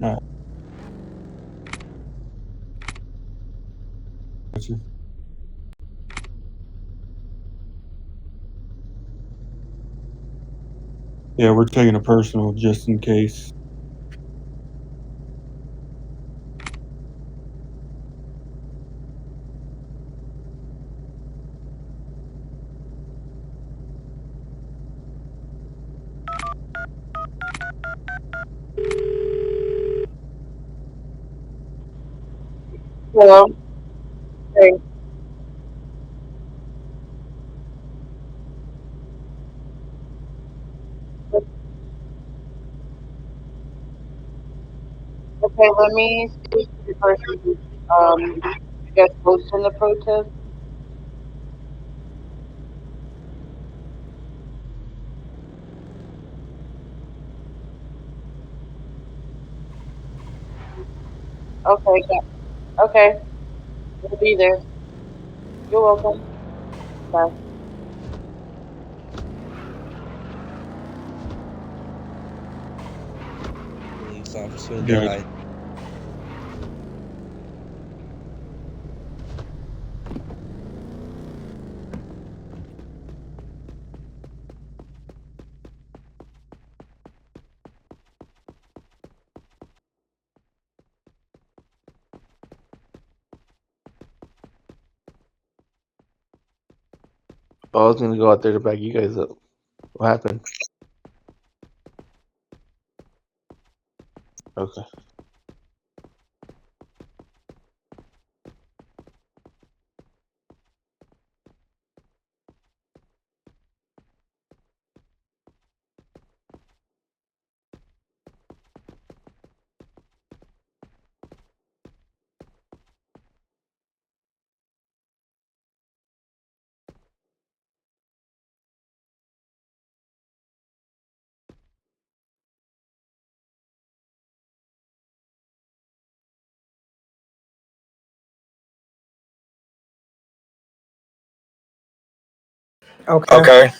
Alright, gotcha. Yeah, we're taking a personal just in case. Hello. Hey. Okay, let me speak to the person who you guys hosting the protest. Okay, okay, we'll be there. You're welcome. Bye. Police officer Gotcha. died. Oh, I was gonna go out there to back you guys up. What happened? Okay. Okay. Okay.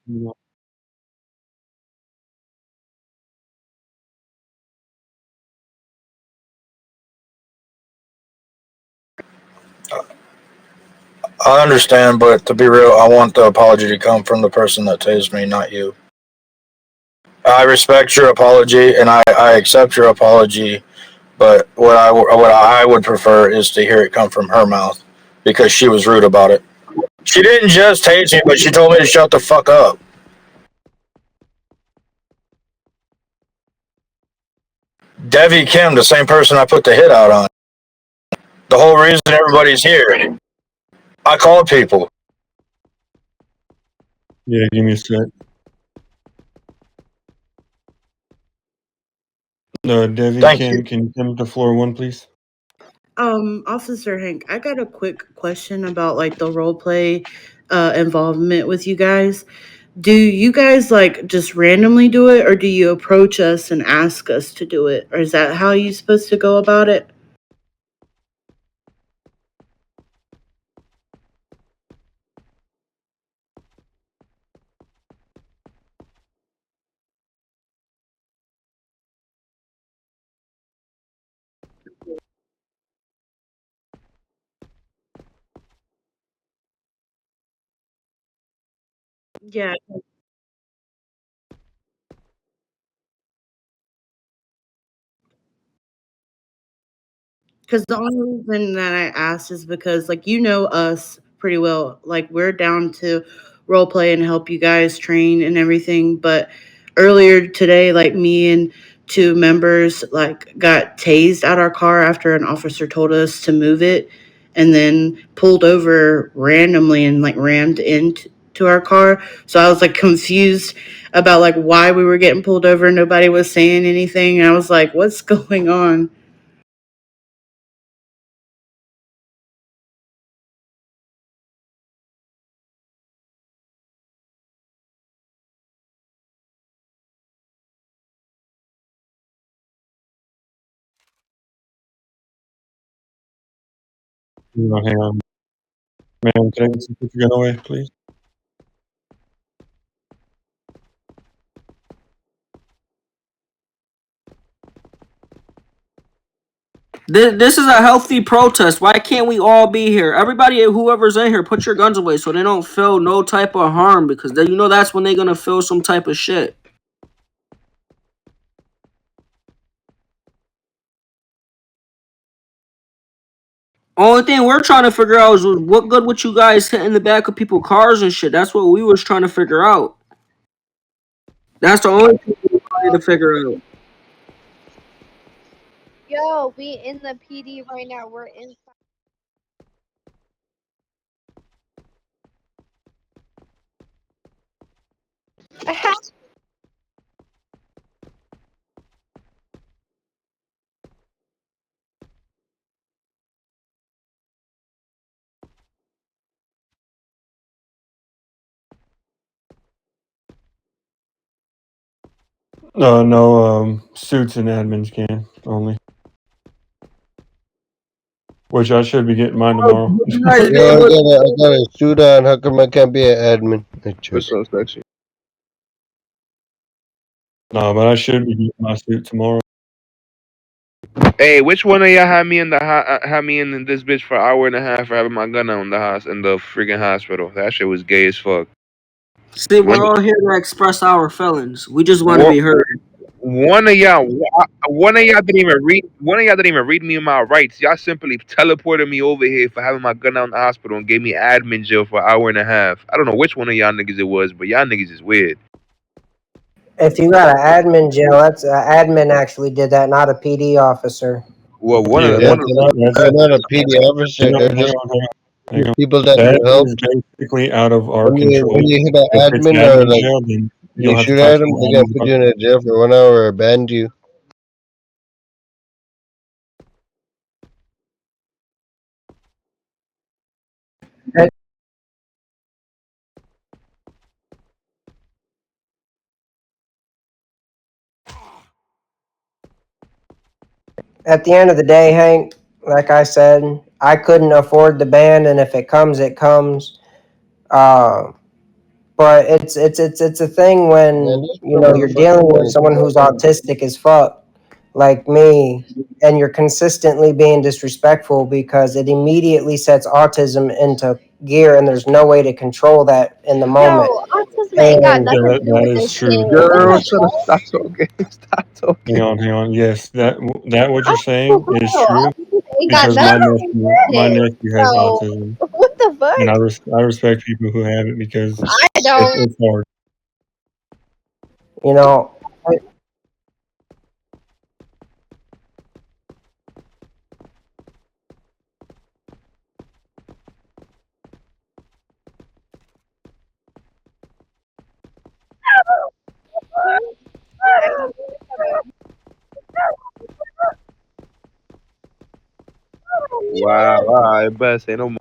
Yeah. I understand, but to be real, I want the apology to come from the person that tased me, not you. I respect your apology and I accept your apology, but what I would prefer is to hear it come from her mouth because she was rude about it. She didn't just tase me, but she told me to shut the fuck up. Devi Kim, the same person I put the hit out on. The whole reason everybody's here. I called people. Yeah, give me a sec. Devi, Thank you. can you come to floor one, please? Officer Hank, I got a quick question about like the role play involvement with you guys. Do you guys like just randomly do it or do you approach us and ask us to do it? Or is that how you supposed to go about it? Yeah, because the only reason that I asked is because, like, you know us pretty well. Like, we're down to role play and help you guys train and everything. But earlier today, like, me and two members, like, got tased out our car after an officer told us to move it and then pulled over randomly and, like, rammed into our car. So I was, like, confused about, like, why we were getting pulled over. Nobody was saying anything. And I was like, what's going on? Hang on. Ma'am, can I get some put your gun away, please? This is a healthy protest. Why can't we all be here? Everybody, whoever's in here, put your guns away so they don't feel no type of harm, because then, that's when they're gonna feel some type of shit. Only thing we're trying to figure out is what good would you guys hit in the back of people's cars and shit. That's what we was trying to figure out. That's the only thing we wanted to figure out. Yo, we in the PD right now. We're inside. No, suits and admins can only. Which I should be getting mine tomorrow. You guys Yo, I got a suit on. How come I can't be an admin? What's up, sexy? No, but I should be getting my suit tomorrow. Hey, which one of y'all had me in this bitch for an hour and a half for having my gun out in the freaking hospital? That shit was gay as fuck. See, we're all here to express our feelings. We just want to be heard. One of y'all didn't even read me my rights. Y'all simply teleported me over here for having my gun out in the hospital and gave me admin jail for an hour and a half. I don't know which one of y'all niggas it was, but y'all niggas is weird. If you got an admin jail, that's admin actually did that, not a PD officer. Well, They're not a PD officer. They're just Hang on. people that That need help. is basically out of our control. When you hit an If it's admin or admin like jail, then you you'll have to shoot talk at to them, the they're gonna admin put you in a jail for 1 hour or ban you. At the end of the day, Hank, like I said, I couldn't afford the ban, and if it comes, it comes. But it's a thing when you're dealing with someone who's autistic as fuck, like me, and you're consistently being disrespectful because it immediately sets autism into gear, and there's no way to control that in the moment. Yo, autism ain't got nothing to do That with is this true. shit. Girl, shut up! Stop talking! Stop talking! Hang on. Yes, that what you're Oh, saying is true autism ain't got because nothing to do with my it. nephew has So, autism, what the fuck? and I respect people who have it because I don't. it's hard. You know, Wow, I bet say no more.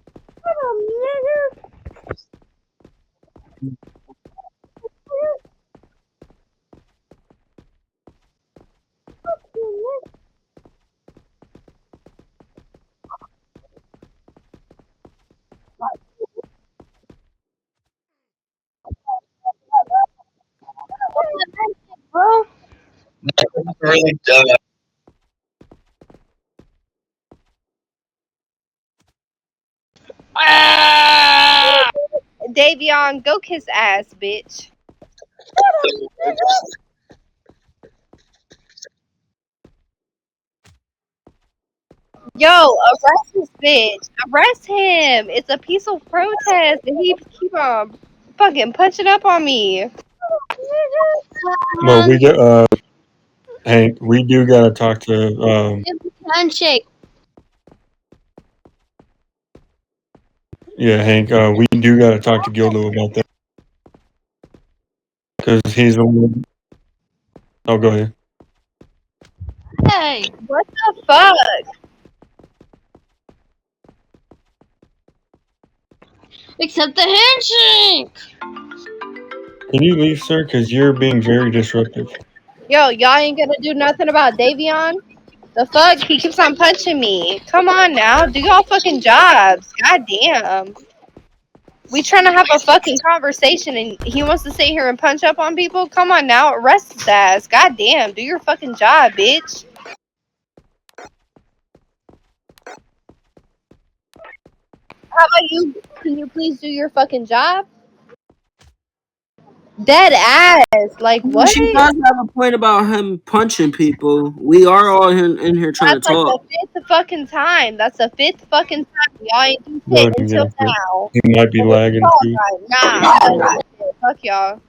Bro, Really dumb. Davion, go kiss ass, bitch. Yo, arrest this bitch. Arrest him. It's a peaceful protest, and he keep on fucking punching up on me. Well, Hank, we do gotta talk to Handshake. yeah, Hank. We do gotta talk to Gildo about that because he's the one. Oh, go ahead. Hey, what the fuck? Accept the handshake. Can you leave, sir? Because you're being very disruptive. Yo, y'all ain't gonna do nothing about Davion? The fuck? He keeps on punching me. Come on now, do y'all fucking jobs. God damn. We trying to have a fucking conversation and he wants to sit here and punch up on people? Come on now, arrest his ass. Goddamn, do your fucking job, bitch. How about you? Can you please do your fucking job? Dead ass. Like what? She does have a point about him punching people. We are all in here trying That's to like talk. the fifth fucking time. That's the fifth fucking time. Y'all ain't do Go shit ahead and get until into it. now. He might be And it's lagging all too. right. Nah. Fuck y'all.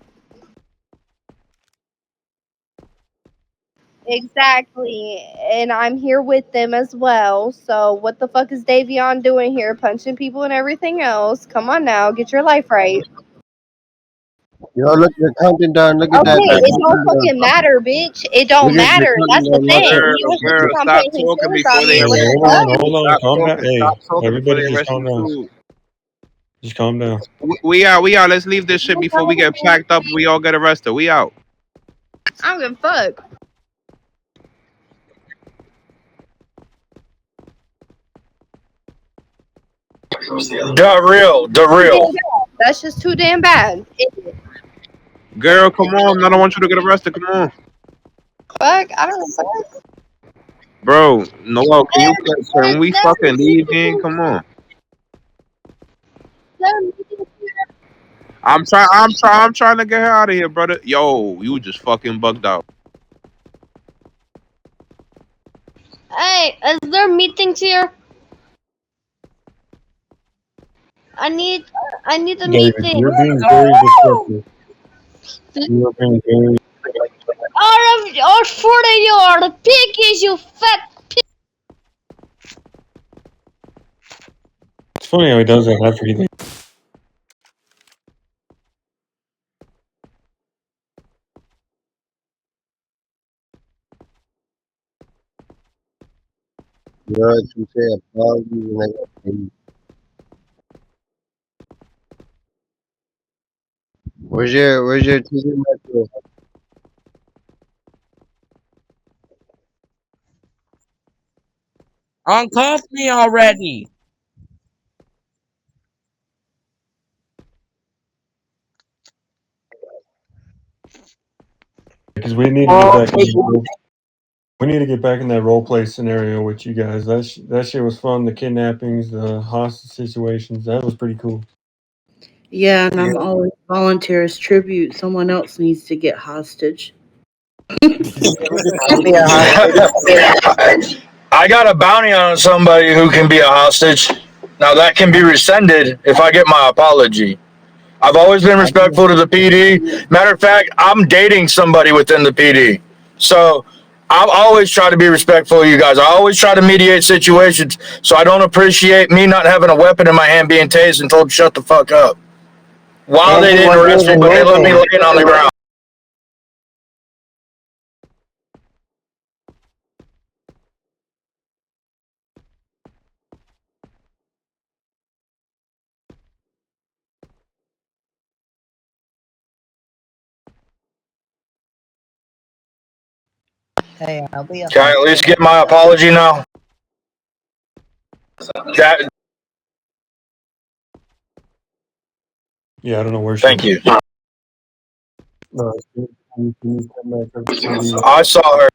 Exactly. And I'm here with them as well. So what the fuck is Davion doing here? Punching people and everything else. Come on now, get your life right. Yo, look, they're counting down. Look at that. Okay, They're it don't counting down. fucking matter, bitch. It Look don't at they're matter. counting That's the down. Watch thing. it. He was Watch Girl, it. keep on stop putting his talking fingers on before me. they Hey, What arrest the hold you, on, fuck? too. hold on, Stop calm down. talking. Hey, Stop talking before everybody they just arrest calm you down. too. Just calm down. We out. We out. Let's leave this shit before we get packed up. We all get arrested. We out. I don't give a fuck. The real. That's just too damn bad. Girl, come on. I don't want you to get arrested. Come on. Fuck, I don't fuck. Bro, Noel, can we fucking leave, gang? Come on. I'm trying to get her out of here, brother. Yo, you just fucking bugged out. Hey, is there meetings here? I need a David, meeting. you're being very disruptive. You're being very. Or for your piggies, you fat. It's funny how he does that after he. Yo, you say apologies and I got paid. Where's your TJ Maxwell? Uncuff me already. Because we need to get back in that role. We need to get back in that role play scenario with you guys. That shit was fun. The kidnappings, the hostage situations. That was pretty cool. Yeah, and I'm always volunteer as tribute. Someone else needs to get hostage. I'll be a hostage. I got a bounty on somebody who can be a hostage. Now that can be rescinded if I get my apology. I've always been respectful to the PD. Matter of fact, I'm dating somebody within the PD. So I've always tried to be respectful of you guys. I always try to mediate situations. So I don't appreciate me not having a weapon in my hand being tased and told to shut the fuck up. While And they you didn't wasn't arrest me, even but they let me moving. lay on the ground. Hey, I'll be a Can I at least get my apology now? That, Yeah, I don't know where she thank went. you. No, can you come back up to the- I saw her.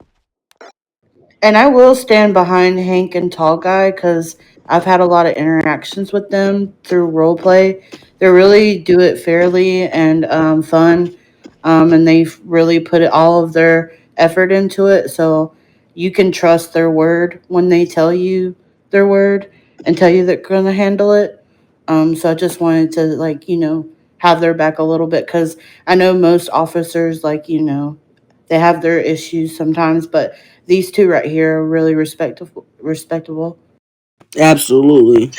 And I will stand behind Hank and Tall Guy because I've had a lot of interactions with them through role play. They really do it fairly and fun, and they've really put all of their effort into it. So you can trust their word when they tell you their word and tell you they're going to handle it. So I just wanted to have their back a little bit because I know most officers they have their issues sometimes, but these two right here are really respectable. Respectable. Absolutely.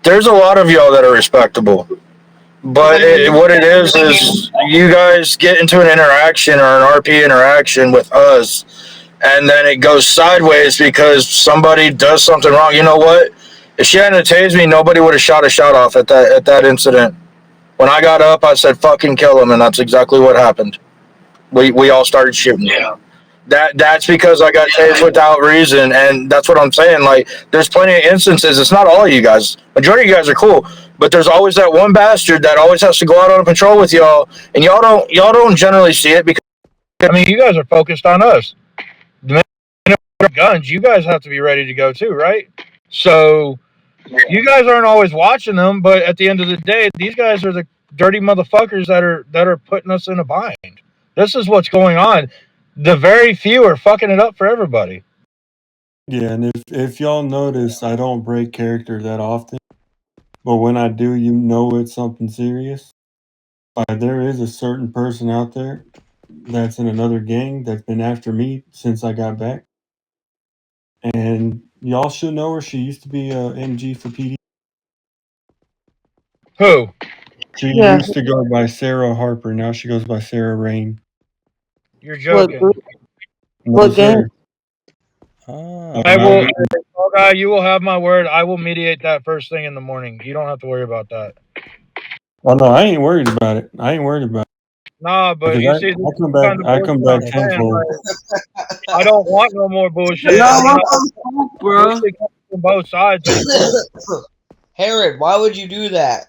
There's a lot of y'all that are respectable. But what it is you guys get into an interaction or an RP interaction with us, and then it goes sideways because somebody does something wrong. You know what? If she hadn't tased me, nobody would have shot a shot off at that incident. When I got up, I said, "Fucking kill him," and that's exactly what happened. We all started shooting. Yeah. That's because I got tased without reason, and that's what I'm saying. Like, there's plenty of instances. It's not all of you guys. Majority of you guys are cool, but there's always that one bastard that always has to go out on a patrol with y'all, and y'all don't generally see it because I mean, you guys are focused on us. The minute we have guns, you guys have to be ready to go too, right? So you guys aren't always watching them, but at the end of the day, these guys are the dirty motherfuckers that are putting us in a bind. This is what's going on. The very few are fucking it up for everybody. Yeah, and if y'all notice, I don't break character that often, but when I do, you know it's something serious. There is a certain person out there that's in another gang that's been after me since I got back, and y'all should know her. She used to be a MG for PD. Who? She Yeah. used to go by Sarah Harper. Now she goes by Sarah Rain. You're What joking. group? No, What gang? sir. I will, tall guy. You will have my word. I will mediate that first thing in the morning. You don't have to worry about that. Oh no, I ain't worried about it. I ain't worried about it. Nah, but Because you see, I come back. I come back tenfold. I don't want no more bullshit. Yo, You what know, the fuck, bro? bullshit comes from both sides. Herod, why would you do that?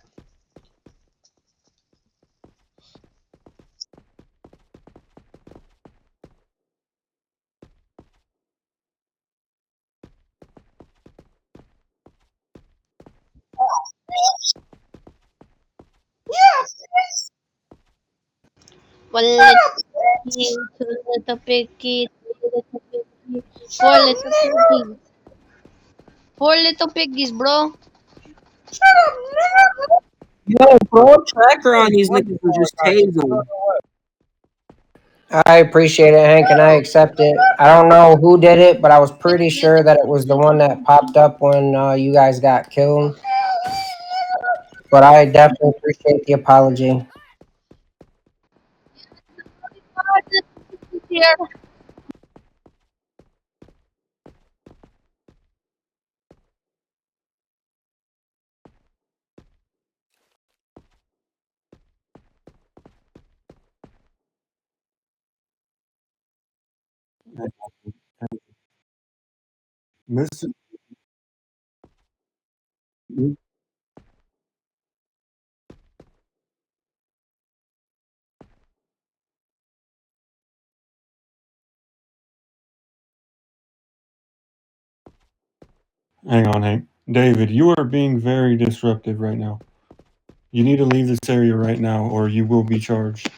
Little piggy, little piggy, four little piggies. Four little piggies, bro. Yo, throw a tracker on these niggas and just tase them. I appreciate it, Hank, and I accept it. I don't know who did it, but I was pretty sure that it was the one that popped up when you guys got killed. But I definitely appreciate the apology. Here. Mr. Hang on, Hank. David, you are being very disruptive right now. You need to leave this area right now, or you will be charged.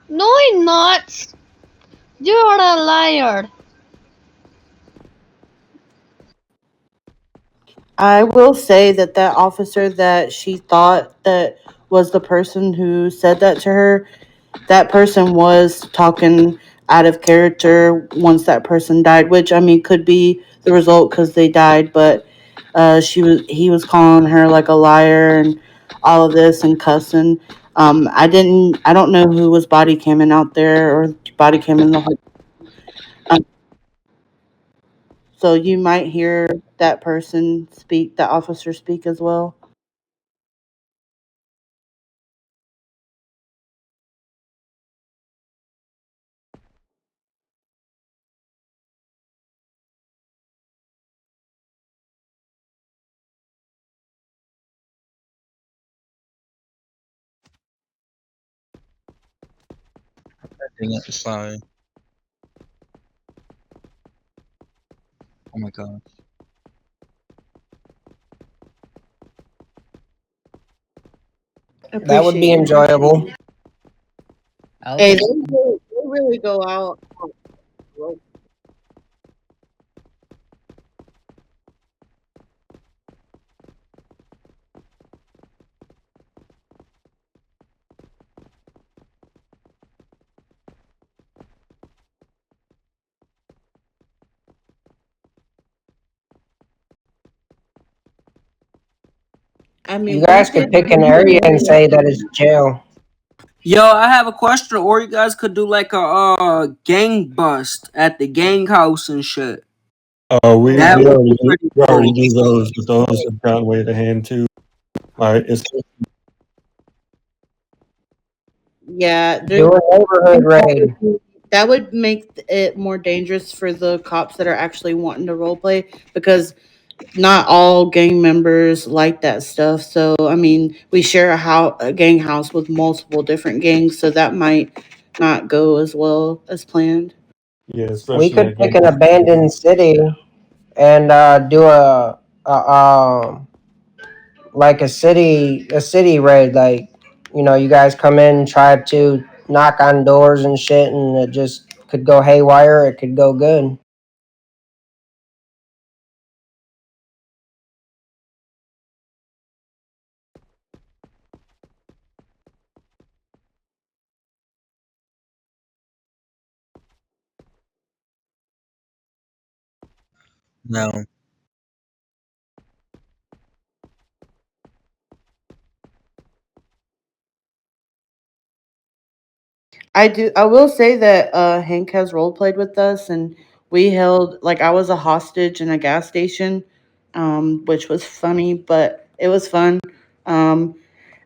No, I'm not. You're a liar. I will say that that officer that she thought that was the person who said that to her, that person was talking out of character once that person died, which I mean could be the result because they died, but he was calling her like a liar and all of this and cussing. I don't know who was body camming out there or body camming the whole. Um, so you might hear that person speak, the officer speak as well. Dang it, it's fine. Oh my god. That would be enjoyable. Hey, they really go out. I mean, You guys could pick an area and say that it's jail. Yo, I have a question, or you guys could do like a gang bust at the gang house and shit. We That would already be pretty we already cool. do those, but those have gotten way to hand too. It's Yeah, Do a neighborhood raid. that would make it more dangerous for the cops that are actually wanting to role play, because not all gang members like that stuff. So I mean, we share a gang house with multiple different gangs, so that might not go as well as planned. Yeah, We especially could at pick game. an abandoned city and do like a city raid. Like, you guys come in, try to knock on doors and shit, and it just could go haywire. It could go good. No. I do. I will say that Hank has role played with us, and we held like I was a hostage in a gas station, which was funny, but it was fun. Um,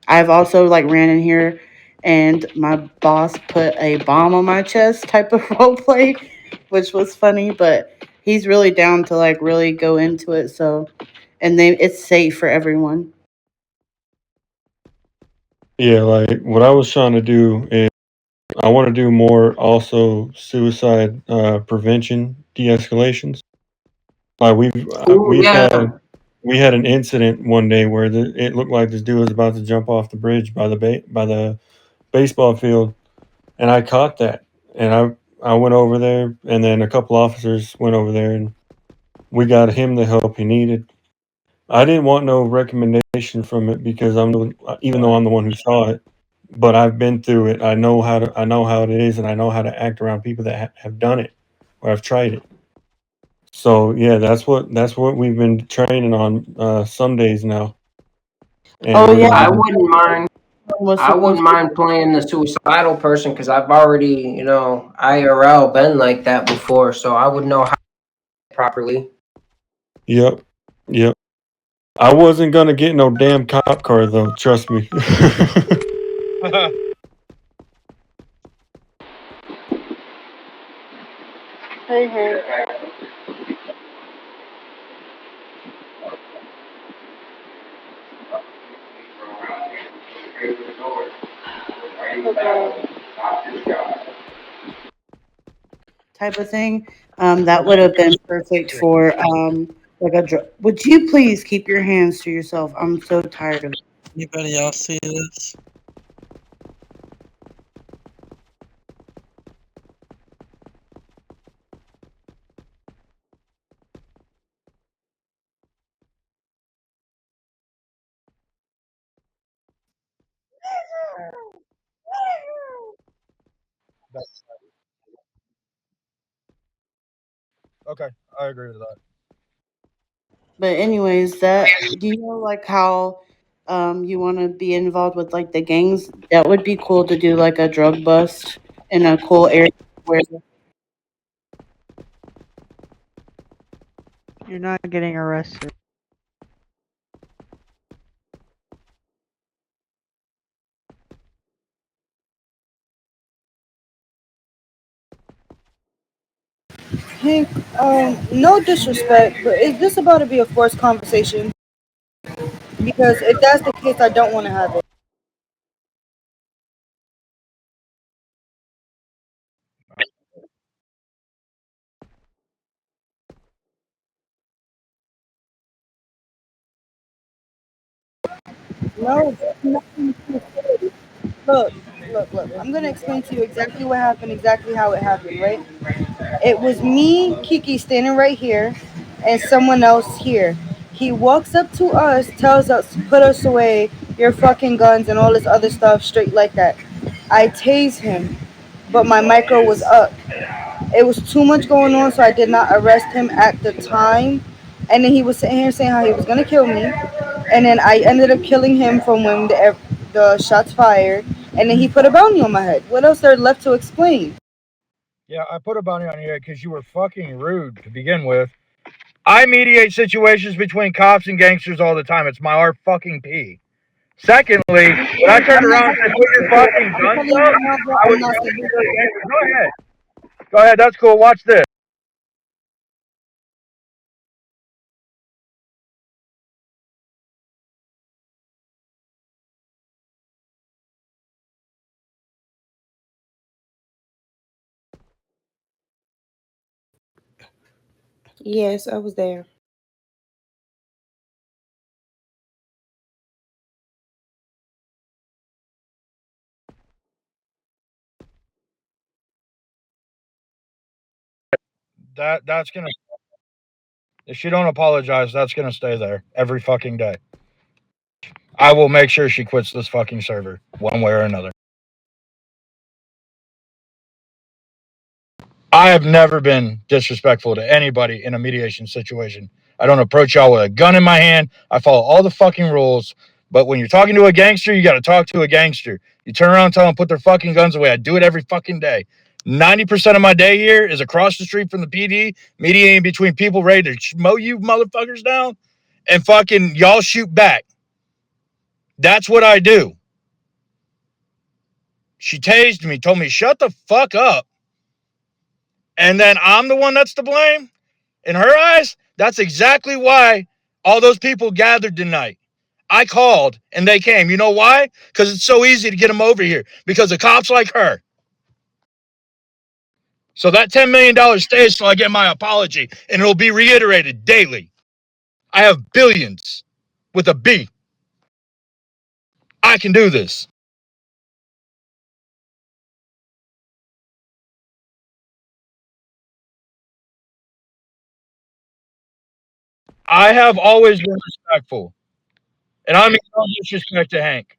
I've also like ran in here, and my boss put a bomb on my chest type of role play, which was funny. But he's really down to like really go into it. So, and then it's safe for everyone. Yeah, like what I was trying to do is I want to do more also suicide prevention de-escalations. Like Ooh, yeah. we had an incident one day where it looked like this dude was about to jump off the bridge by the baseball field, and I caught that, and I went over there, and then a couple officers went over there, and we got him the help he needed. I didn't want no recommendation from it because even though I'm the one who saw it, but I've been through it. I know how it is, and I know how to act around people that have done it or have tried it. So yeah, that's what we've been training on some days now, and Oh we're yeah, gonna I be. wouldn't mind. was I wouldn't supposed to. mind playing the suicidal person because I've already, IRL been like that before, so I would know how properly. Yep, yep. I wasn't gonna get no damn cop car though. Trust me. Hey, hey. Type of thing. That would have been perfect for like a drug. Would you please keep your hands to yourself? I'm so tired of it. Anybody else see this? Okay, I agree with that. But anyways, that do you know like how you want to be involved with like the gangs? That would be cool to do like a drug bust in a cool area where You're not getting arrested. Hank, no disrespect, but is this about to be a forced conversation? Because if that's the case, I don't want to have it. No, nothing to say. Look, look. I'm gonna explain to you exactly what happened, exactly how it happened, right? It was me, Kiki, standing right here, and someone else here. He walks up to us, tells us, put us away, your fucking guns and all this other stuff, straight like that. I tase him, but my micro was up. It was too much going on, so I did not arrest him at the time. And then he was sitting here saying how he was gonna kill me, and then I ended up killing him from when the shots fired. And then he put a bounty on my head. What else there left to explain? Yeah, I put a bounty on your head because you were fucking rude to begin with. I mediate situations between cops and gangsters all the time. It's my R fucking P. Secondly, when I turned I'm not around and said, put your fucking I'm guns telling you up, right now, bro. I I'm was not telling saying. the gangsters, go ahead. Go ahead. That's cool. Watch this. Yes, I was there. That's gonna. If she don't apologize, that's gonna stay there every fucking day. I will make sure she quits this fucking server one way or another. I have never been disrespectful to anybody in a mediation situation. I don't approach y'all with a gun in my hand. I follow all the fucking rules. But when you're talking to a gangster, you got to talk to a gangster. You turn around and tell them put their fucking guns away. I do it every fucking day. 90% of my day here is across the street from the PD, mediating between people ready to mow you motherfuckers down and fucking y'all shoot back. That's what I do. She tased me, told me, shut the fuck up. And then I'm the one that's to blame? In her eyes, that's exactly why all those people gathered tonight. I called and they came. You know why? Because it's so easy to get them over here. Because of cops like her. So that $10 million stays till I get my apology, and it'll be reiterated daily. I have billions with a B. I can do this. I have always been respectful. And I mean no disrespect to Hank.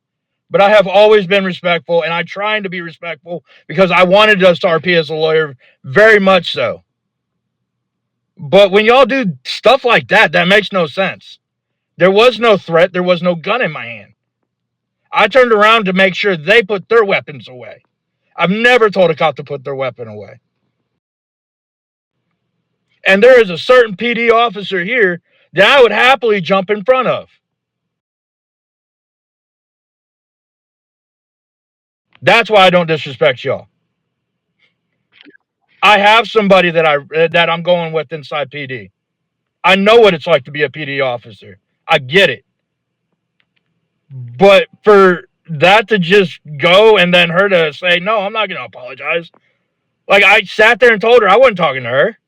But I have always been respectful, and I'm trying to be respectful because I wanted to start P as a lawyer very much so. But when y'all do stuff like that, that makes no sense. There was no threat. There was no gun in my hand. I turned around to make sure they put their weapons away. I've never told a cop to put their weapon away. And there is a certain PD officer here that I would happily jump in front of. That's why I don't disrespect y'all. I have somebody that I'm going with inside PD. I know what it's like to be a PD officer. I get it. But for that to just go and then her to say, no, I'm not going to apologize. Like, I sat there and told her I wasn't talking to her.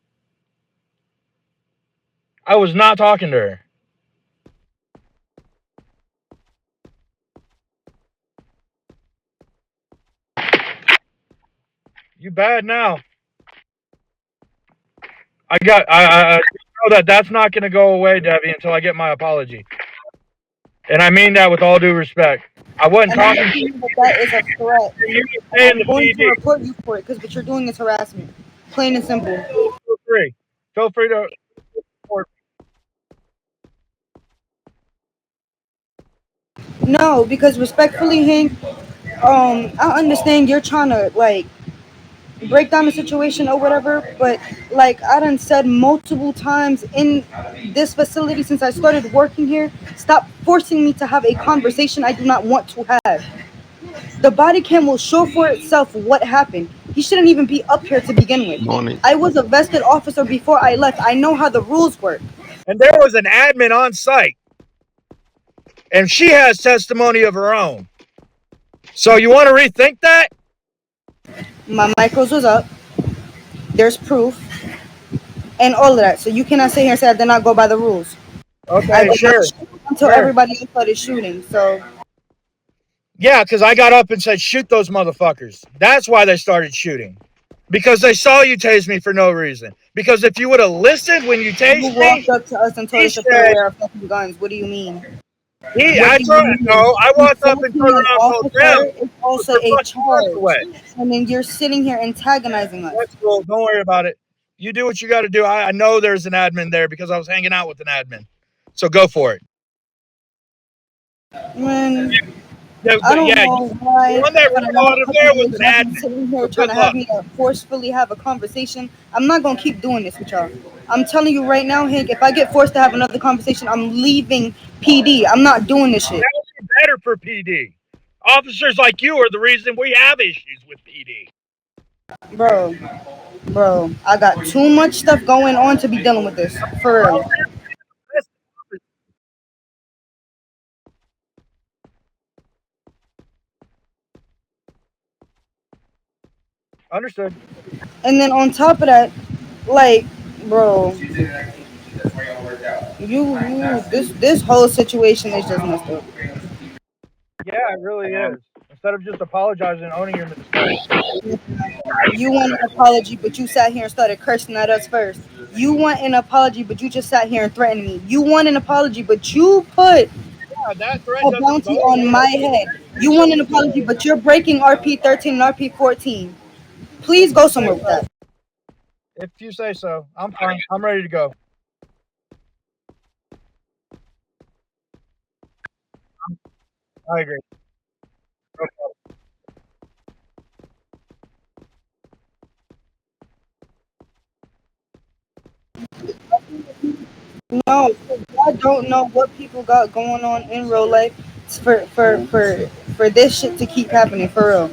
I was not talking to her. You bad now. I know that's not going to go away, Debbie, until I get my apology. And I mean that with all due respect. I wasn't And I'm talking letting you know that is a threat. And I'm going to report you for it because what you're doing is harassment. Plain and simple. Feel free. Feel free to report. No, because respectfully, Hank, I understand you're trying to like break down the situation or whatever, but like I done said multiple times in this facility since I started working here, stop forcing me to have a conversation I do not want to have. The body cam will show for itself what happened. He shouldn't even be up here to begin with. Morning. I was a vested officer before I left. I know how the rules work. And there was an admin on site. And she has testimony of her own. So you want to rethink that? My micros was up. There's proof. And all of that. So you cannot sit here and say I did not go by the rules. Okay, sure. Until everybody else started shooting. So yeah, because I got up and said, shoot those motherfuckers. That's why they started shooting. Because they saw you tase me for no reason. Because if you would have listened when you tased me, you walked up to us and told us to put away our fucking guns. What do you mean? I walked up and turned around and told them. It's also a charge. And then you're sitting here antagonizing us. That's cool. Don't worry about it. You do what you got to do. I know there's an admin there because I was hanging out with an admin. So go for it. Man, I don't know why. The one that ran out of there was an admin. Sitting here trying to have me to forcefully have a conversation. I'm not gonna keep doing this with y'all. I'm telling you right now, Hank. If I get forced to have another conversation, I'm leaving PD. I'm not doing this shit. That would be better for PD. Officers like you are the reason we have issues with PD. Bro, I got too much stuff going on to be dealing with this. For real. Understood. And then on top of that, like, bro, this whole situation is just messed up. Yeah, it really is. Instead of just apologizing and owning your mistake. You want an apology, but you sat here and started cursing at us first. You want an apology, but you just sat here and threatened me. You want an apology, but you put Yeah, that threat a doesn't bounty go on away. my head. You want an apology, but you're breaking RP 13 and RP 14. Please go somewhere with that. If you say so, I'm fine. I'm ready to go. I agree. No, I don't know what people got going on in real life for this shit to keep happening. For real,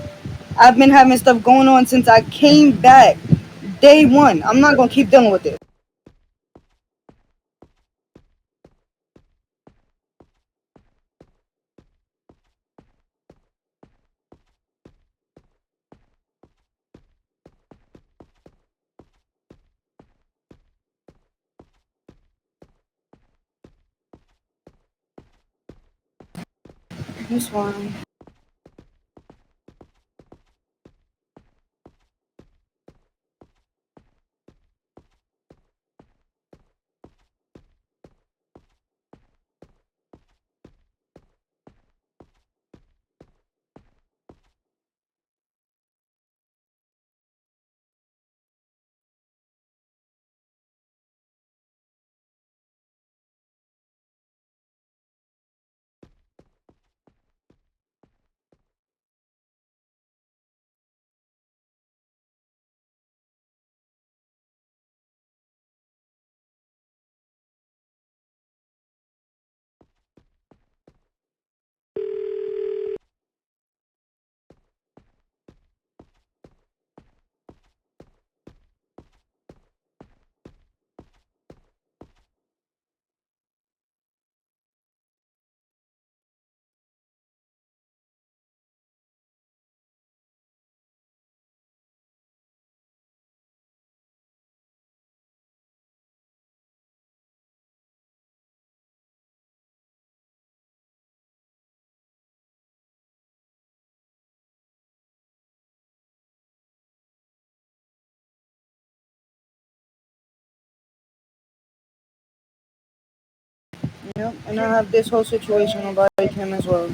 I've been having stuff going on since I came back, day one. I'm not gonna keep dealing with it. This one. Yep, and I have this whole situation about him as well.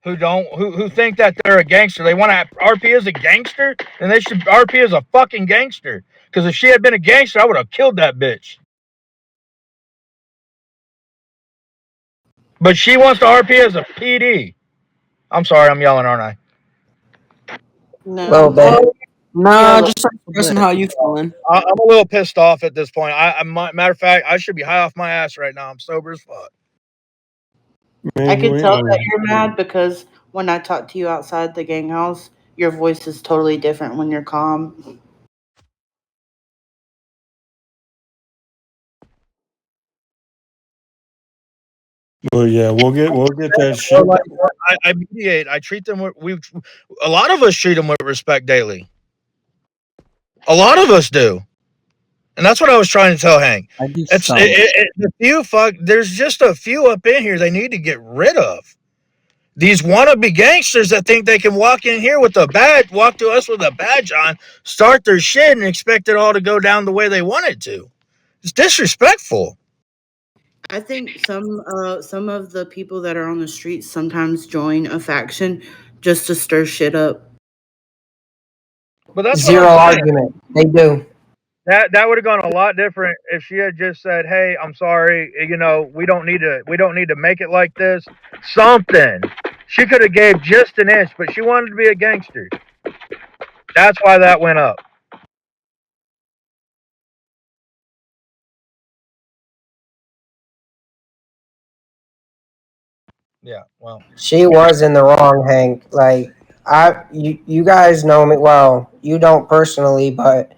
Who think that they're a gangster. They want to have RP as a gangster, then they should RP as a fucking gangster. Because if she had been a gangster, I would have killed that bitch. But she wants to RP as a PD. I'm sorry, I'm yelling, aren't I? A little No, bit. Nah, just expressing how you feeling. I'm a little pissed off at this point. Matter of fact, I should be high off my ass right now. I'm sober as fuck. I Maybe could we tell are. that you're mad because when I talk to you outside the gang house, your voice is totally different when you're calm. But yeah, we'll get that Or shit. like, I mediate. I treat them with a lot of us treat them with respect daily. A lot of us do. And that's what I was trying to tell Hank. I do It's some. the few fuck. There's just a few up in here they need to get rid of. These wannabe gangsters that think they can walk in here with a badge, walk to us with a badge on, start their shit, and expect it all to go down the way they want it to. It's disrespectful. I think some of the people that are on the streets sometimes join a faction just to stir shit up. But that's what Zero I'm saying. argument. They do. That would have gone a lot different if she had just said, "Hey, I'm sorry. You know, we don't need to make it like this." Something. She could have gave just an inch, but she wanted to be a gangster. That's why that went up. Yeah, well, She was in the wrong, Hank. Like you guys know me well. You don't personally, but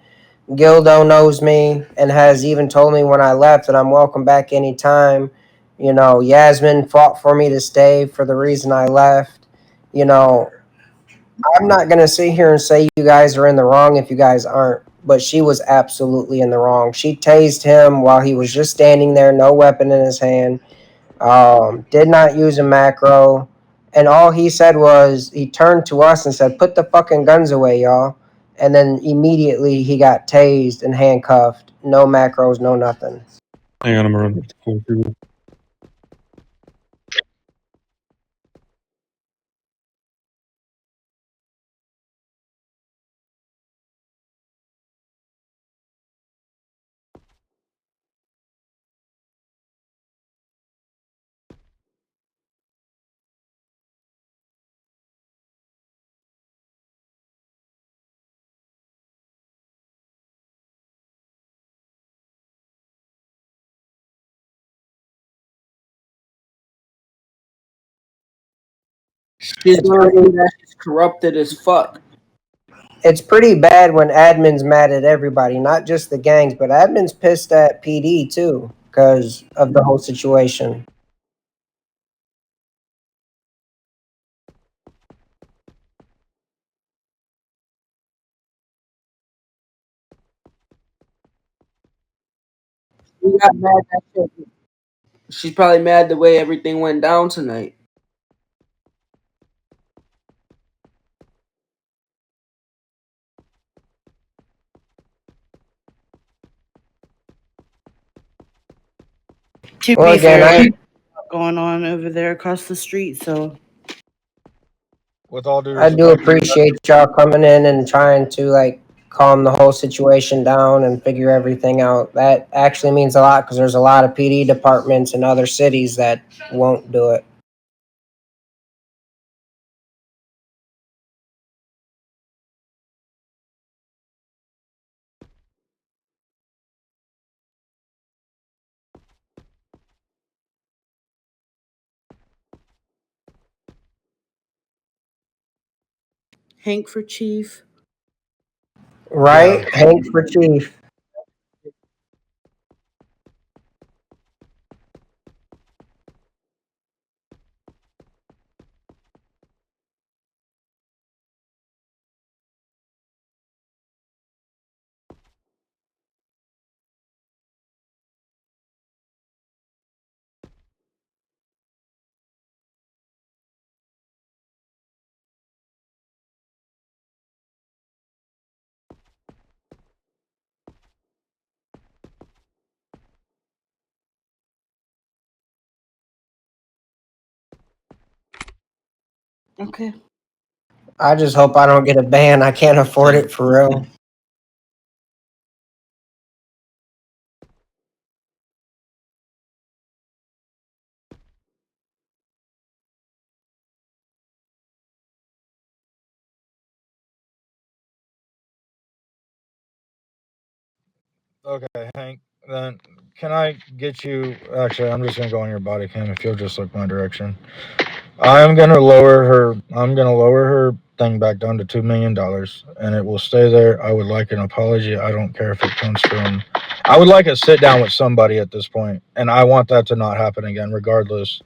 Gildo knows me and has even told me when I left that I'm welcome back anytime. You know, Yasmin fought for me to stay for the reason I left. You know, I'm not gonna sit here and say you guys are in the wrong if you guys aren't. But she was absolutely in the wrong. She tased him while he was just standing there, no weapon in his hand. Did not use a macro. And all he said was, he turned to us and said, "Put the fucking guns away, y'all." And then immediately he got tased and handcuffed. No macros, no nothing. Hang on, I'm gonna run up the floor for you. She's gonna say that she's corrupted as fuck. It's pretty bad when admin's mad at everybody, not just the gangs, but admin's pissed at PD too because of the whole situation. She got mad that shit. She's probably mad the way everything went down tonight. To Well, be again, fair, there's a lot going on over there across the street, so with all due I do respect, appreciate y'all coming in and trying to like calm the whole situation down and figure everything out. That actually means a lot because there's a lot of PD departments in other cities that won't do it. Hank for chief. Right? yeah. Hank for chief. Okay. I just hope I don't get a ban. I can't afford it for real. Okay, Hank. Then can I get you? Actually, I'm just gonna go on your body cam if you'll just look my direction. I'm gonna lower her. I'm gonna lower her thing back down to $2 million, and it will stay there. I would like an apology. I don't care if it comes from. I would like a sit down with somebody at this point, and I want that to not happen again. Regardless,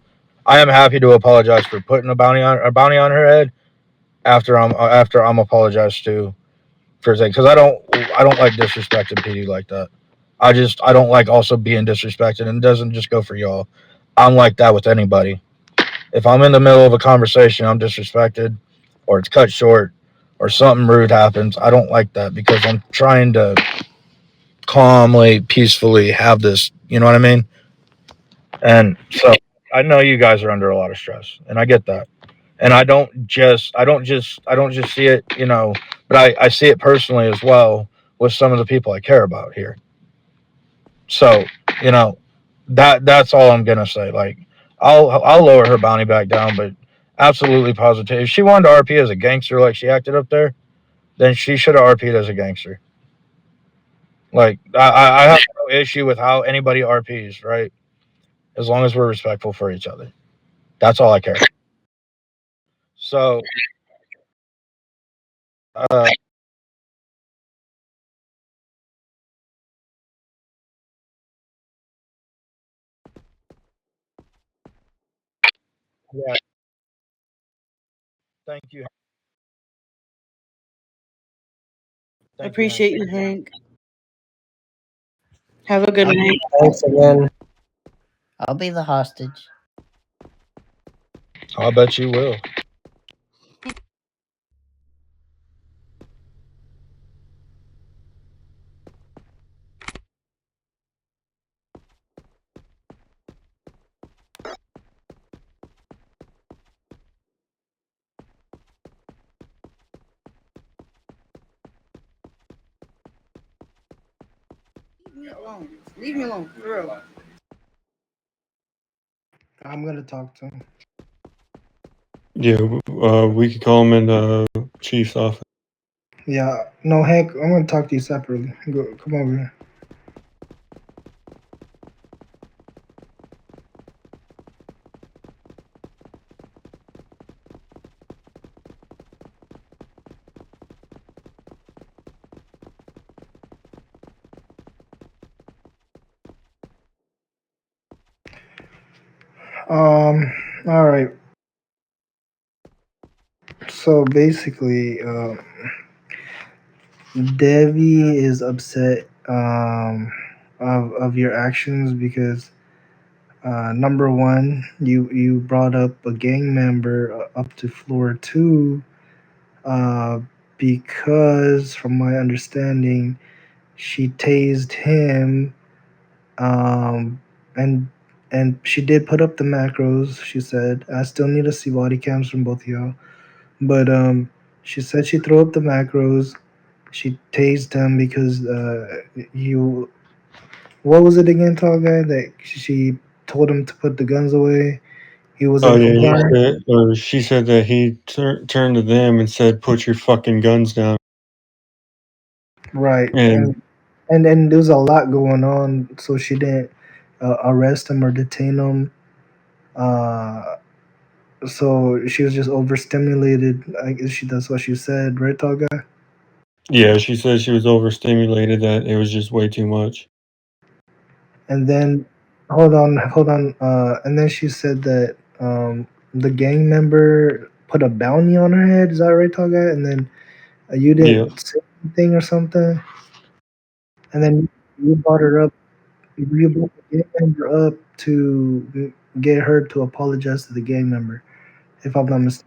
I am happy to apologize for putting a bounty on her head after I'm apologized to for saying, because I don't like disrespecting PD like that. I don't like also being disrespected, and it doesn't just go for y'all. I'm like that with anybody. If I'm in the middle of a conversation, I'm disrespected, or it's cut short, or something rude happens, I don't like that because I'm trying to calmly, peacefully have this. You know what I mean? And so I know you guys are under a lot of stress, and I get that. And I don't just see it, but I see it personally as well with some of the people I care about here. So, you know, that's all I'm gonna say. Like, I'll lower her bounty back down, but absolutely positive. If she wanted to RP as a gangster like she acted up there, then she should have RP'd as a gangster. Like, I have no issue with how anybody RPs, right? As long as we're respectful for each other. That's all I care. So, uh, yeah, thank you. Thank you, Hank. Appreciate you, Hank. Have a good night. Thanks again. I'll be the hostage. I'll bet you will. Leave me alone. Leave me alone. For real. I'm gonna talk to him. Yeah, we could call him in the chief's office. Yeah, no, Hank, I'm gonna talk to you separately. Go, come over here. All right. So basically, Devi is upset of your actions because number one, you brought up a gang member up to floor two uh, because, from my understanding, she tased him, um, and she did put up the macros. She said, "I still need to see body cams from both of y'all," but she said she threw up the macros. She tased him because you. What was it again, tall guy? That she told him to put the guns away. He Oh wasn't yeah, he complying. said, or she said that he turned to them and said, "Put your fucking guns down." Right, And and then there was a lot going on, so she didn't arrest him or detain him. Uh, so she was just overstimulated. I guess that's what she said, right, tall guy? yeah, she said she was overstimulated, that it was just way too much. And then, hold on. And then she said that the gang member put a bounty on her head. Is that right, tall guy? And then you Yeah, didn't say anything or something. And then you brought her up. You brought the gang member up to get her to apologize to the gang member, if I'm not mistaken.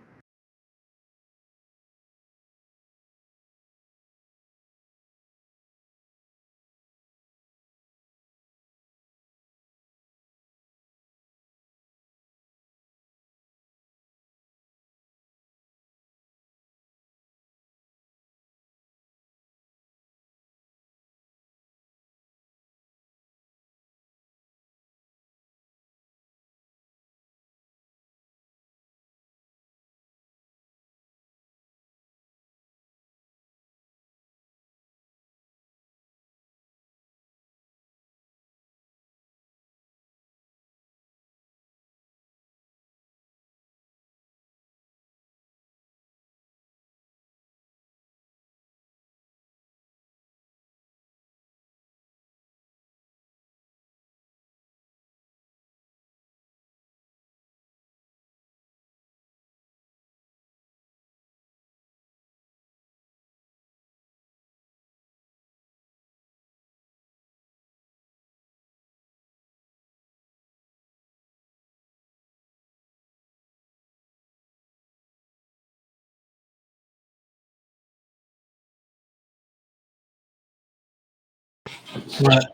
Right.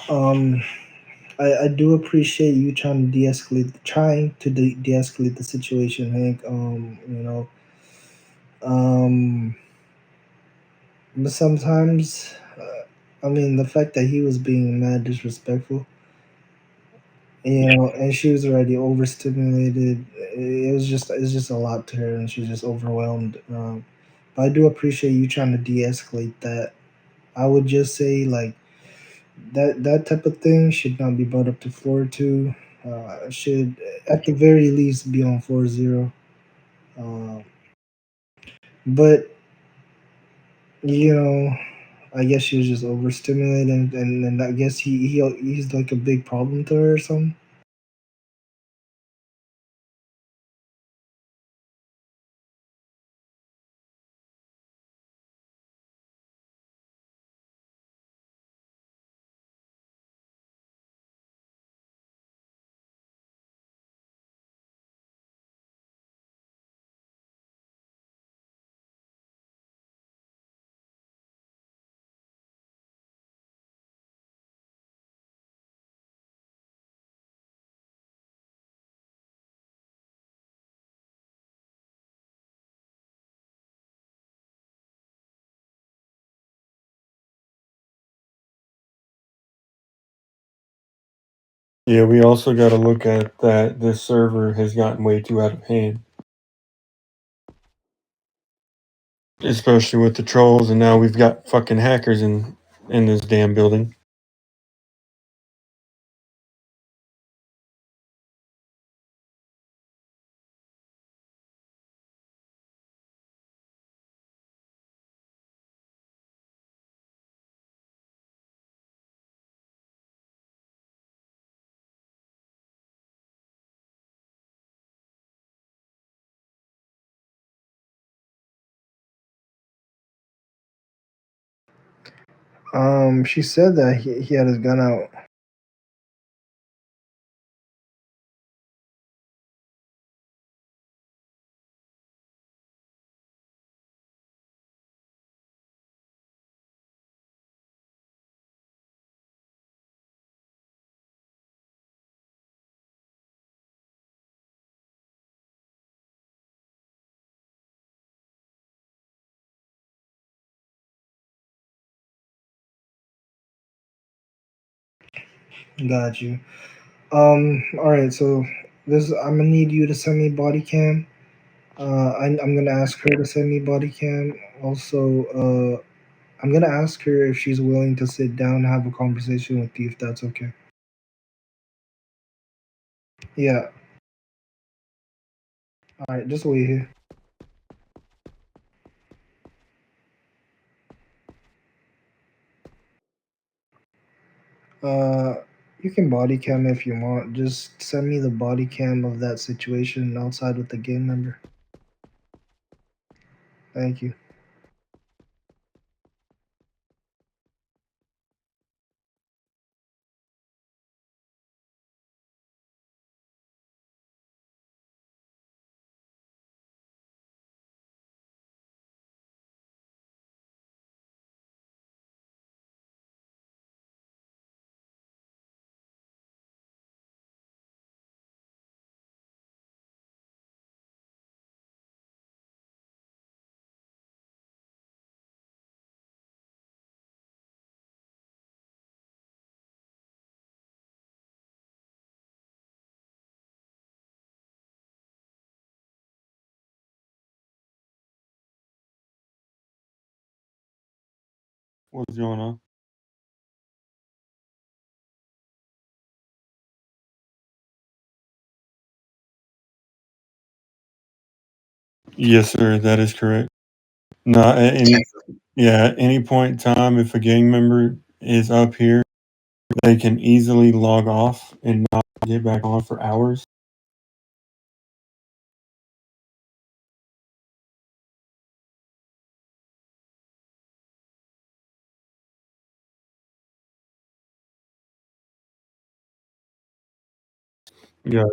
Um, I do appreciate you trying to de-escalate the situation, Hank. Um, but sometimes, I mean, the fact that he was being mad disrespectful, and she was already overstimulated. It's just a lot to her, and she's just overwhelmed. But I do appreciate you trying to de-escalate that. I would just say like that type of thing should not be brought up to floor two. Should at the very least be on floor zero. Uh, but you know, I guess she was just overstimulated, and I guess he's like a big problem to her or something. Yeah, we also got to look at that this server has gotten way too out of hand, especially with the trolls, and now we've got fucking hackers in this damn building. She said that he had his gun out. Got you. All right. So this, I'm gonna need you to send me body cam. I'm gonna ask her to send me body cam. Also, I'm gonna ask her if she's willing to sit down and have a conversation with you, if that's okay. Yeah. All right. Just wait here. Uh, you can body cam if you want. Just send me the body cam of that situation outside with the game number. Thank you. What's going on? Yes, sir. That is correct. No, at any point in time, if a gang member is up here they can easily log off and not get back on for hours. Yeah.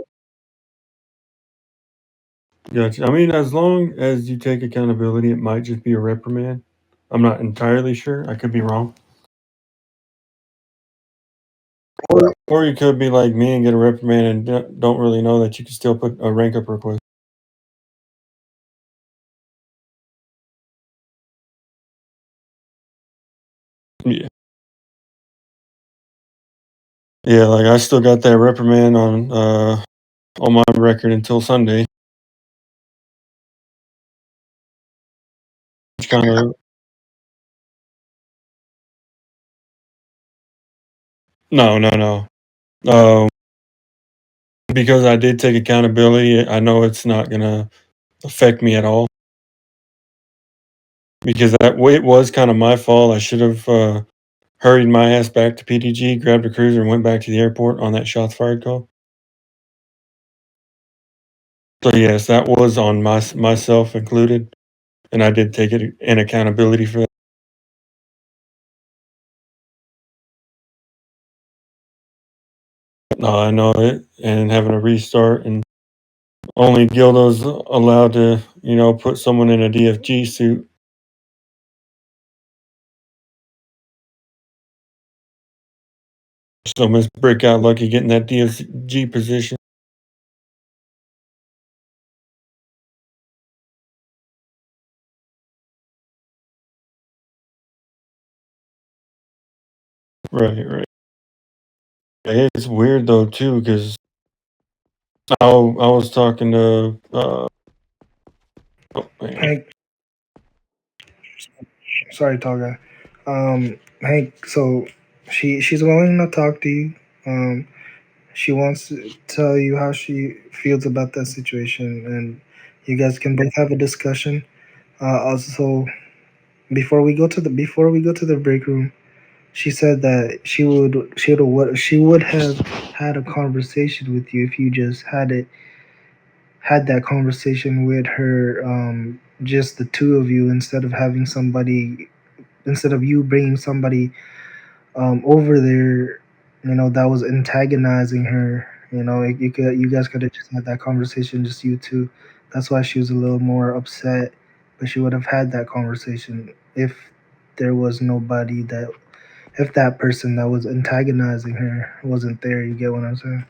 Gotcha. I mean, as long as you take accountability, it might just be a reprimand. I'm not entirely sure. I could be wrong. Or you could be like me and get a reprimand and don't really know that you can still put a rank up request. Yeah. Yeah, like I still got that reprimand on my record until Sunday. It's kind of no. Um, because I did take accountability, I know it's not gonna affect me at all. Because it was kind of my fault. I should have hurried my ass back to PDG, grabbed a cruiser, and went back to the airport on that shots fired call. So yes, that was on myself included, and I did take it in accountability for that. I know it, and having a restart, and only Gildo's allowed to, put someone in a DFG suit. So Miss Brick got lucky getting that DFG position. Right. It's weird though too, because I was talking to Hank, sorry, tall guy. Hank, so she's willing to talk to you. She wants to tell you how she feels about that situation, and you guys can both have a discussion. Also, before we go to the break room, she said that she would have had a conversation with you if you just had that conversation with her, just the two of you, instead of you bringing somebody over there, that was antagonizing her. You guys could have just had that conversation, just you two. That's why she was a little more upset. But she would have had that conversation if there was nobody that, if that person that was antagonizing her wasn't there. You get what I'm saying?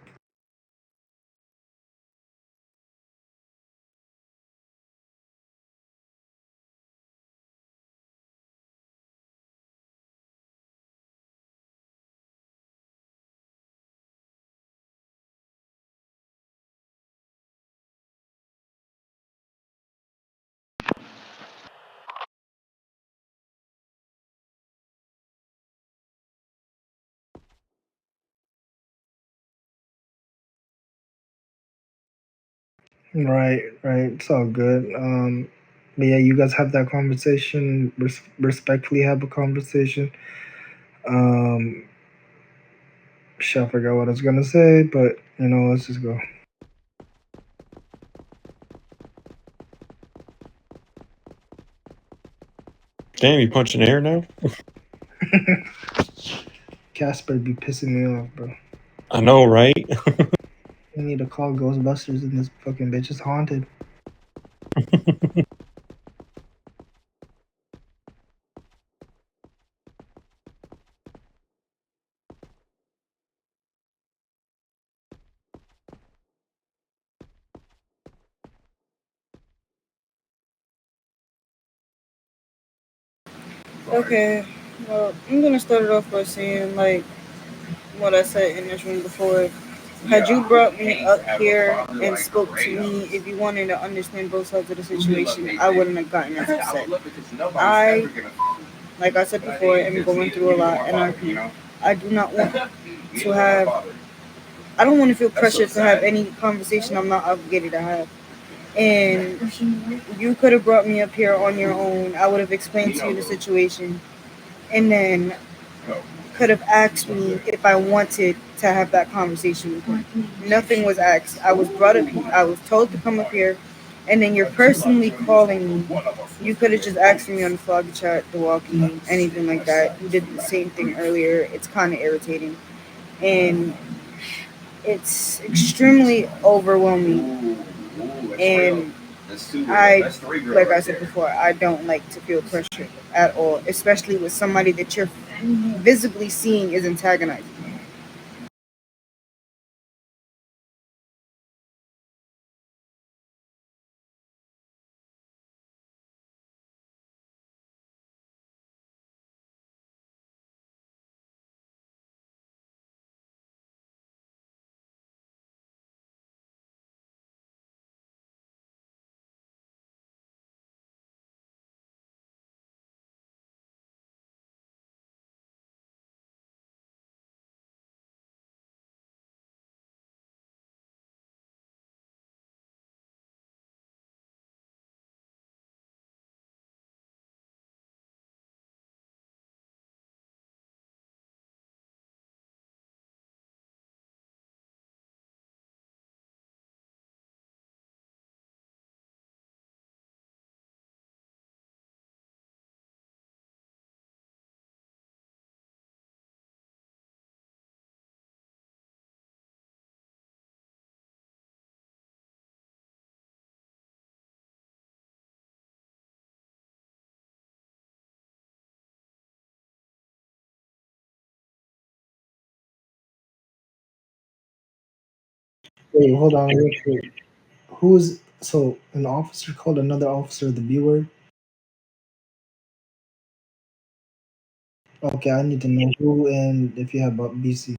Right. It's all good. But yeah, you guys have that conversation. Respectfully have a conversation. Um, shit, I forgot what I was gonna say, but let's just go. Damn, you punching air now? Casper be pissing me off, bro. I know, right? We need to call Ghostbusters in this fucking bitch. It's haunted. Okay, well, I'm gonna start it off by saying, like, what I said in this room before. Had you brought me up here and spoke to me, if you wanted to understand both sides of the situation, I wouldn't have gotten as upset. Like I said before, am going through a lot, and I do not want to have, I don't want to feel pressured to have any conversation I'm not obligated to have. And you could have brought me up here on your own. I would have explained to you the situation. And then could have asked me if I wanted to have that conversation with him. Nothing was asked. I was brought up. I was told to come up here, and then you're personally calling me. You could have just asked me on the vlog chat, the walkie, anything like that. You did the same thing earlier. It's kind of irritating, and it's extremely overwhelming. And like I said before, I don't like to feel pressure at all, especially with somebody that you're visibly seeing is antagonizing. Wait, hold on real quick. Who's so an officer called another officer the B word? Okay, I need to know who and if you have a BC.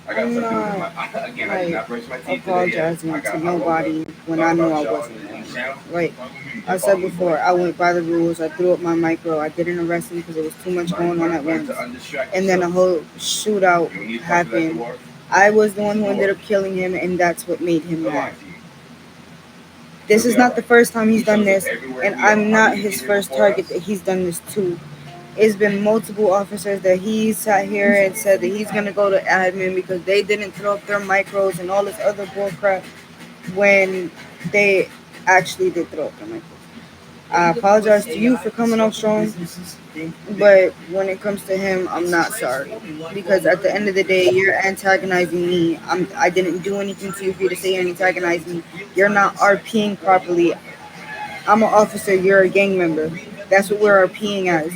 I'm not apologizing to nobody when I know I wasn't wrong. Like I said before, I went by the rules. I threw up my micro. I didn't arrest him because there was too much going on at once. And then a whole shootout happened. I was the one who ended up killing him, and that's what made him mad. This is not the first time he's done this, and I'm not his first target that he's done this to. It's been multiple officers that he sat here and said that he's gonna go to admin because they didn't throw up their micros and all this other bullcrap when they actually did throw up their micros. I apologize to you for coming off strong, but when it comes to him, I'm not sorry because at the end of the day, you're antagonizing me. I didn't do anything to you for you to say you're antagonizing me. You're not RPing properly. I'm an officer. You're a gang member. That's what we're RPing as.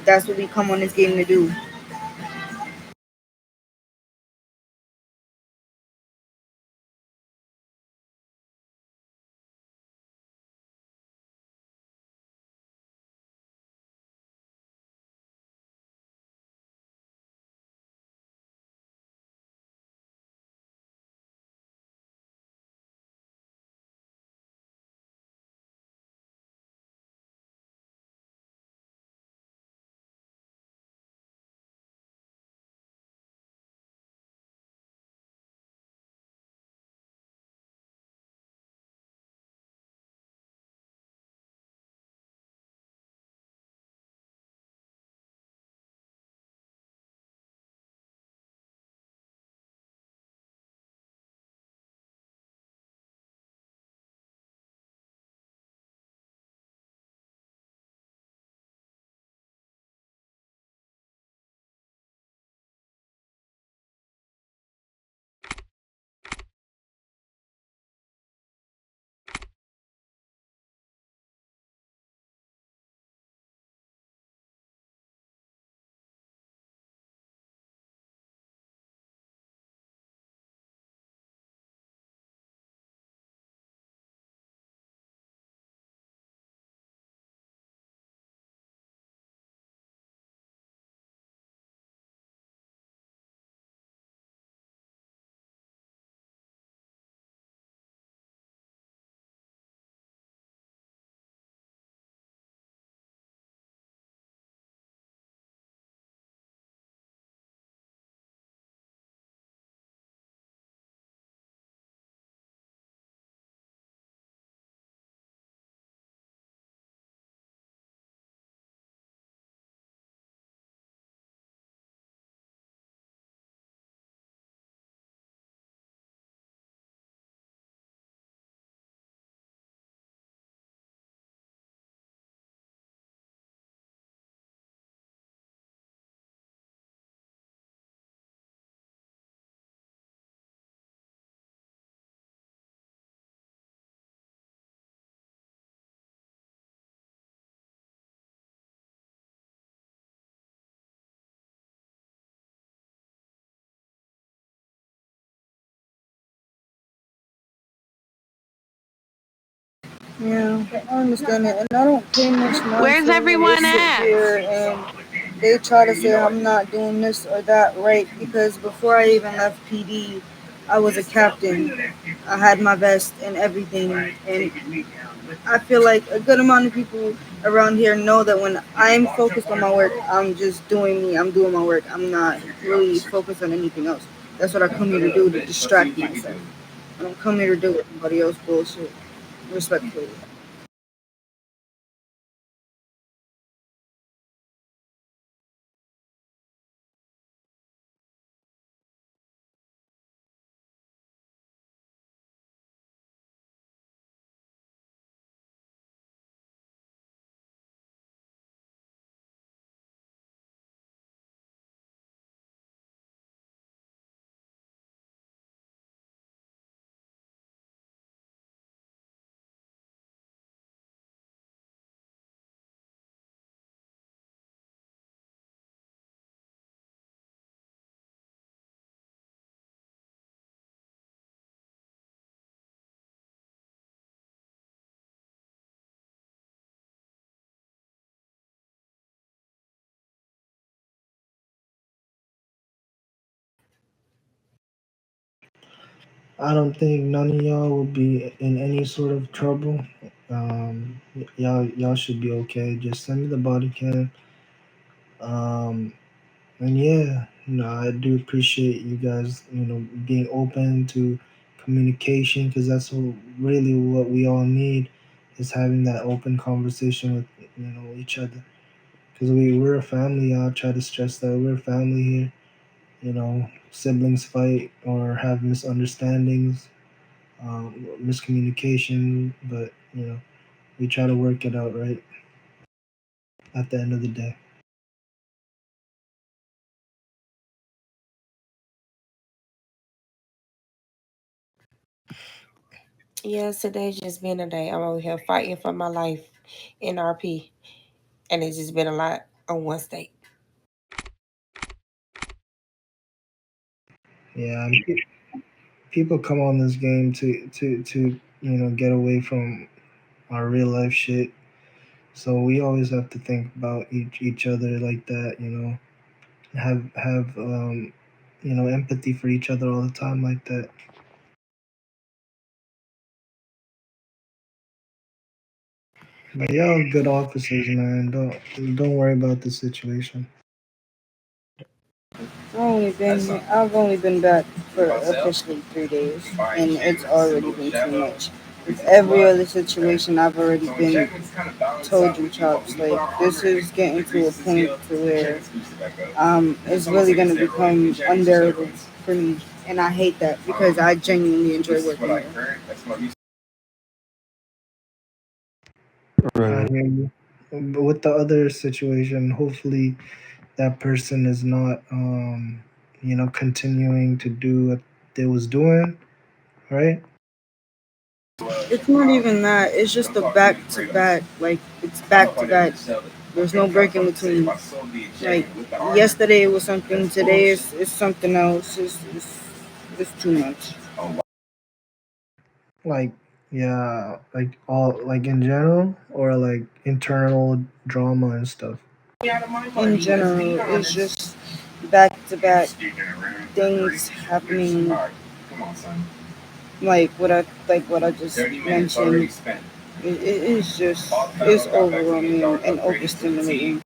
That's what we come on this game to do. Yeah, I understand it, and I don't pay much mind Where's to when they everyone sit at? here and they try to say I'm not doing this or that right. Because before I even left PD, I was a captain. I had my vest and everything, and I feel like a good amount of people around here know that when I'm focused on my work, I'm just doing me. I'm doing my work. I'm not really focused on anything else. That's what I come here to do, to distract myself. I don't come here to do anybody else bullshit. Respectfully. I don't think none of y'all will be in any sort of trouble. Y'all should be okay. Just send me the body cam. Um, and yeah, I do appreciate you guys, being open to communication, because that's really what we all need, is having that open conversation with each other. Because we're a family. I'll try to stress that we're a family here. Siblings fight or have misunderstandings, miscommunication, but we try to work it out, right, at the end of the day. Yes, today's just been a day. I'm over here fighting for my life in RP, and it's just been a lot on one state. Yeah, people come on this game to get away from our real life shit. So we always have to think about each other like that. Have empathy for each other all the time like that. But y'all good officers, man. Don't worry about the situation. I've only been back for officially 3 days, and it's already been too much. With every other situation, I've already been told you, chops. Like, this is getting to a point to where it's really gonna become unbearable for me, and I hate that because I genuinely enjoy working here. I Right. hear you. But with the other situation, hopefully that person is not, continuing to do what they was doing, right? It's not even that. It's just the back to back. Like, it's back to back. There's no break in between. Like, yesterday it was something. Today is something else. It's too much. Like, yeah, like all, like in general, or like internal drama and stuff. In general, it's just back to back things happening. Like what I just mentioned. It's overwhelming and overstimulating.